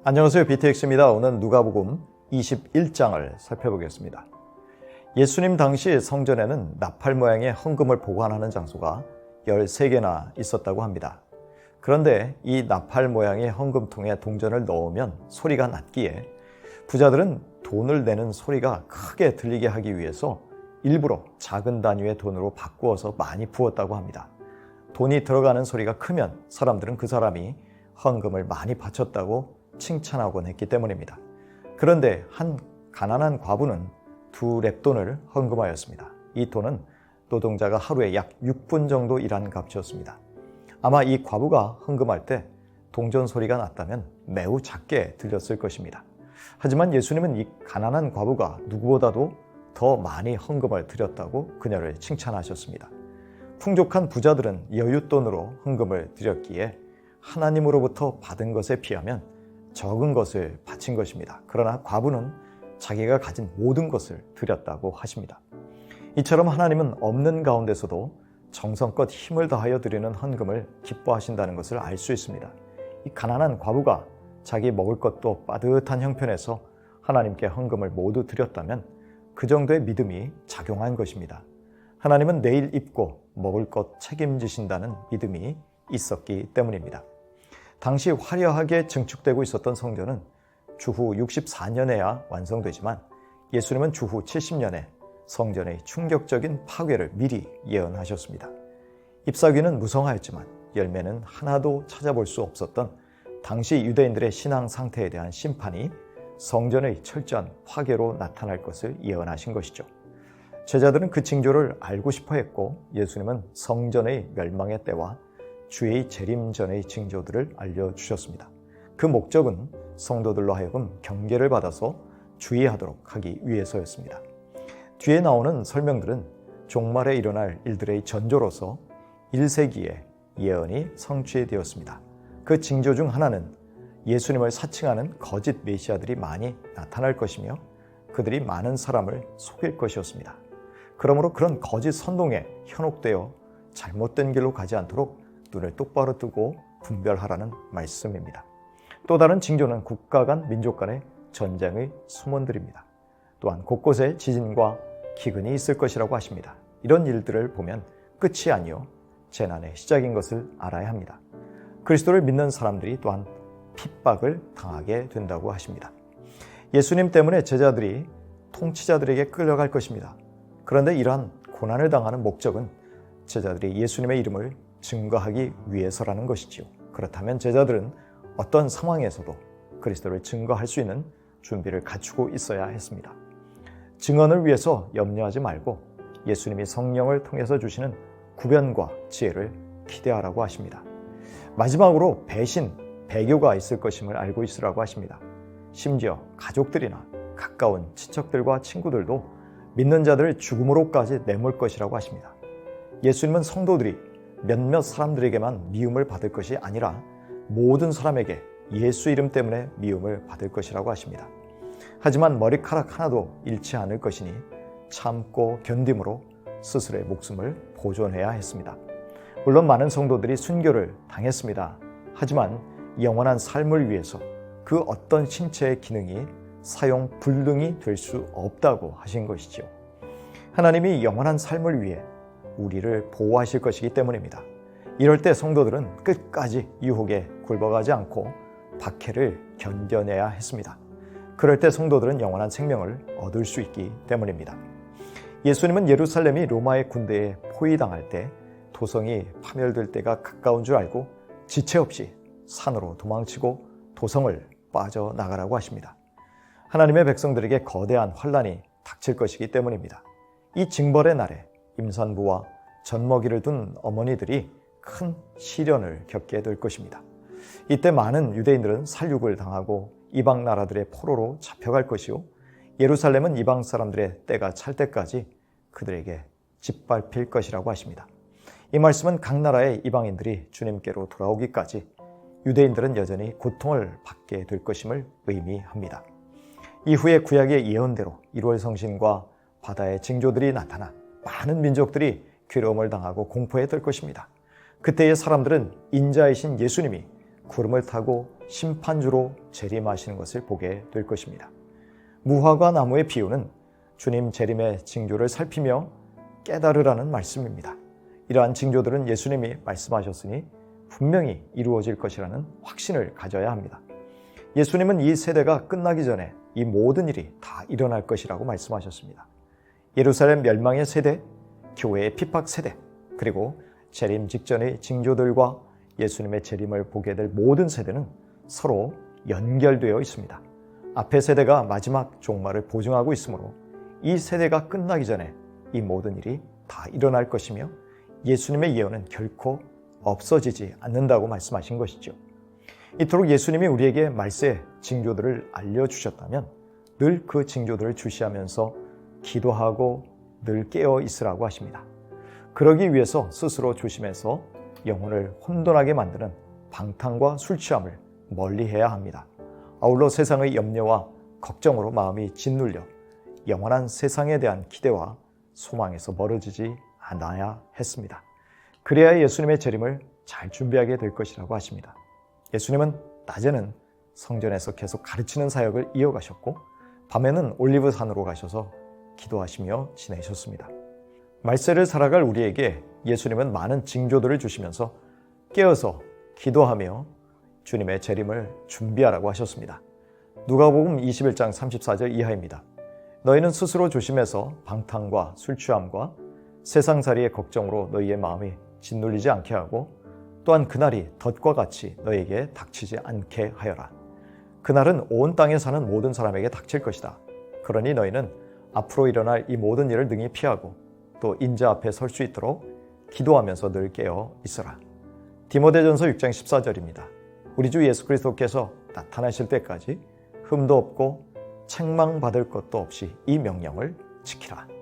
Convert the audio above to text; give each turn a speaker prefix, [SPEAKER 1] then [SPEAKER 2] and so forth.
[SPEAKER 1] 안녕하세요. BTX입니다. 오늘 누가복음 21장을 살펴보겠습니다. 예수님 당시 성전에는 나팔 모양의 헌금을 보관하는 장소가 13개나 있었다고 합니다. 그런데 이 나팔 모양의 헌금통에 동전을 넣으면 소리가 났기에 부자들은 돈을 내는 소리가 크게 들리게 하기 위해서 일부러 작은 단위의 돈으로 바꾸어서 많이 부었다고 합니다. 돈이 들어가는 소리가 크면 사람들은 그 사람이 헌금을 많이 바쳤다고 칭찬하곤 했기 때문입니다. 그런데 한 가난한 과부는 2렙돈을 헌금하였습니다. 이 돈은 노동자가 하루에 약 6분 정도 일한 값이었습니다. 아마 이 과부가 헌금할 때 동전 소리가 났다면 매우 작게 들렸을 것입니다. 하지만 예수님은 이 가난한 과부가 누구보다도 더 많이 헌금을 드렸다고 그녀를 칭찬하셨습니다. 풍족한 부자들은 여윳돈으로 헌금을 드렸기에 하나님으로부터 받은 것에 비하면 적은 것을 바친 것입니다. 그러나 과부는 자기가 가진 모든 것을 드렸다고 하십니다. 이처럼 하나님은 없는 가운데서도 정성껏 힘을 다하여 드리는 헌금을 기뻐하신다는 것을 알 수 있습니다. 이 가난한 과부가 자기 먹을 것도 빠듯한 형편에서 하나님께 헌금을 모두 드렸다면 그 정도의 믿음이 작용한 것입니다. 하나님은 내일 입고 먹을 것 책임지신다는 믿음이 있었기 때문입니다. 당시 화려하게 증축되고 있었던 성전은 주후 64년에야 완성되지만 예수님은 주후 70년에 성전의 충격적인 파괴를 미리 예언하셨습니다. 잎사귀는 무성하였지만 열매는 하나도 찾아볼 수 없었던 당시 유대인들의 신앙 상태에 대한 심판이 성전의 철저한 파괴로 나타날 것을 예언하신 것이죠. 제자들은 그 징조를 알고 싶어 했고 예수님은 성전의 멸망의 때와 주의 재림 전의 징조들을 알려주셨습니다. 그 목적은 성도들로 하여금 경계를 받아서 주의하도록 하기 위해서였습니다. 뒤에 나오는 설명들은 종말에 일어날 일들의 전조로서 1세기에 예언이 성취되었습니다. 그 징조 중 하나는 예수님을 사칭하는 거짓 메시아들이 많이 나타날 것이며 그들이 많은 사람을 속일 것이었습니다. 그러므로 그런 거짓 선동에 현혹되어 잘못된 길로 가지 않도록 눈을 똑바로 뜨고 분별하라는 말씀입니다. 또 다른 징조는 국가 간, 민족 간의 전쟁의 수문들입니다. 또한 곳곳에 지진과 기근이 있을 것이라고 하십니다. 이런 일들을 보면 끝이 아니요 재난의 시작인 것을 알아야 합니다. 그리스도를 믿는 사람들이 또한 핍박을 당하게 된다고 하십니다. 예수님 때문에 제자들이 통치자들에게 끌려갈 것입니다. 그런데 이러한 고난을 당하는 목적은 제자들이 예수님의 이름을 증거하기 위해서라는 것이지요. 그렇다면 제자들은 어떤 상황에서도 그리스도를 증거할 수 있는 준비를 갖추고 있어야 했습니다. 증언을 위해서 염려하지 말고 예수님이 성령을 통해서 주시는 구변과 지혜를 기대하라고 하십니다. 마지막으로 배신, 배교가 있을 것임을 알고 있으라고 하십니다. 심지어 가족들이나 가까운 친척들과 친구들도 믿는 자들을 죽음으로까지 내몰 것이라고 하십니다. 예수님은 성도들이 몇몇 사람들에게만 미움을 받을 것이 아니라 모든 사람에게 예수 이름 때문에 미움을 받을 것이라고 하십니다. 하지만 머리카락 하나도 잃지 않을 것이니 참고 견딤으로 스스로의 목숨을 보존해야 했습니다. 물론 많은 성도들이 순교를 당했습니다. 하지만 영원한 삶을 위해서 그 어떤 신체의 기능이 사용 불능이 될 수 없다고 하신 것이지요. 하나님이 영원한 삶을 위해 우리를 보호하실 것이기 때문입니다. 이럴 때 성도들은 끝까지 유혹에 굴복하지 않고 박해를 견뎌내야 했습니다. 그럴 때 성도들은 영원한 생명을 얻을 수 있기 때문입니다. 예수님은 예루살렘이 로마의 군대에 포위당할 때 도성이 파멸될 때가 가까운 줄 알고 지체 없이 산으로 도망치고 도성을 빠져나가라고 하십니다. 하나님의 백성들에게 거대한 환난이 닥칠 것이기 때문입니다. 이 징벌의 날에 임산부와 젖먹이를 둔 어머니들이 큰 시련을 겪게 될 것입니다. 이때 많은 유대인들은 살육을 당하고 이방 나라들의 포로로 잡혀갈 것이요 예루살렘은 이방 사람들의 때가 찰 때까지 그들에게 짓밟힐 것이라고 하십니다. 이 말씀은 각 나라의 이방인들이 주님께로 돌아오기까지 유대인들은 여전히 고통을 받게 될 것임을 의미합니다. 이후에 구약의 예언대로 1월 성신과 바다의 징조들이 나타나 많은 민족들이 괴로움을 당하고 공포에 들 것입니다. 그때의 사람들은 인자이신 예수님이 구름을 타고 심판주로 재림하시는 것을 보게 될 것입니다. 무화과 나무의 비유는 주님 재림의 징조를 살피며 깨달으라는 말씀입니다. 이러한 징조들은 예수님이 말씀하셨으니 분명히 이루어질 것이라는 확신을 가져야 합니다. 예수님은 이 세대가 끝나기 전에 이 모든 일이 다 일어날 것이라고 말씀하셨습니다. 예루살렘 멸망의 세대, 교회의 핍박 세대, 그리고 재림 직전의 징조들과 예수님의 재림을 보게 될 모든 세대는 서로 연결되어 있습니다. 앞의 세대가 마지막 종말을 보증하고 있으므로 이 세대가 끝나기 전에 이 모든 일이 다 일어날 것이며 예수님의 예언은 결코 없어지지 않는다고 말씀하신 것이죠. 이토록 예수님이 우리에게 말세 징조들을 알려주셨다면 늘 그 징조들을 주시하면서 기도하고 늘 깨어 있으라고 하십니다. 그러기 위해서 스스로 조심해서 영혼을 혼돈하게 만드는 방탕과 술 취함을 멀리해야 합니다. 아울러 세상의 염려와 걱정으로 마음이 짓눌려 영원한 세상에 대한 기대와 소망에서 멀어지지 않아야 했습니다. 그래야 예수님의 재림을 잘 준비하게 될 것이라고 하십니다. 예수님은 낮에는 성전에서 계속 가르치는 사역을 이어가셨고 밤에는 올리브산으로 가셔서 기도하시며 지내셨습니다. 말세를 살아갈 우리에게 예수님은 많은 징조들을 주시면서 깨어서 기도하며 주님의 재림을 준비하라고 하셨습니다. 누가복음 21장 34절 이하입니다. 너희는 스스로 조심해서 방탕과 술 취함과 세상살이의 걱정으로 너희의 마음이 짓눌리지 않게 하고 또한 그날이 덫과 같이 너희에게 닥치지 않게 하여라. 그날은 온 땅에 사는 모든 사람에게 닥칠 것이다. 그러니 너희는 앞으로 일어날 이 모든 일을 능히 피하고 또 인자 앞에 설 수 있도록 기도하면서 늘 깨어 있어라. 디모데전서 6장 14절입니다. 우리 주 예수 그리스도께서 나타나실 때까지 흠도 없고 책망받을 것도 없이 이 명령을 지키라.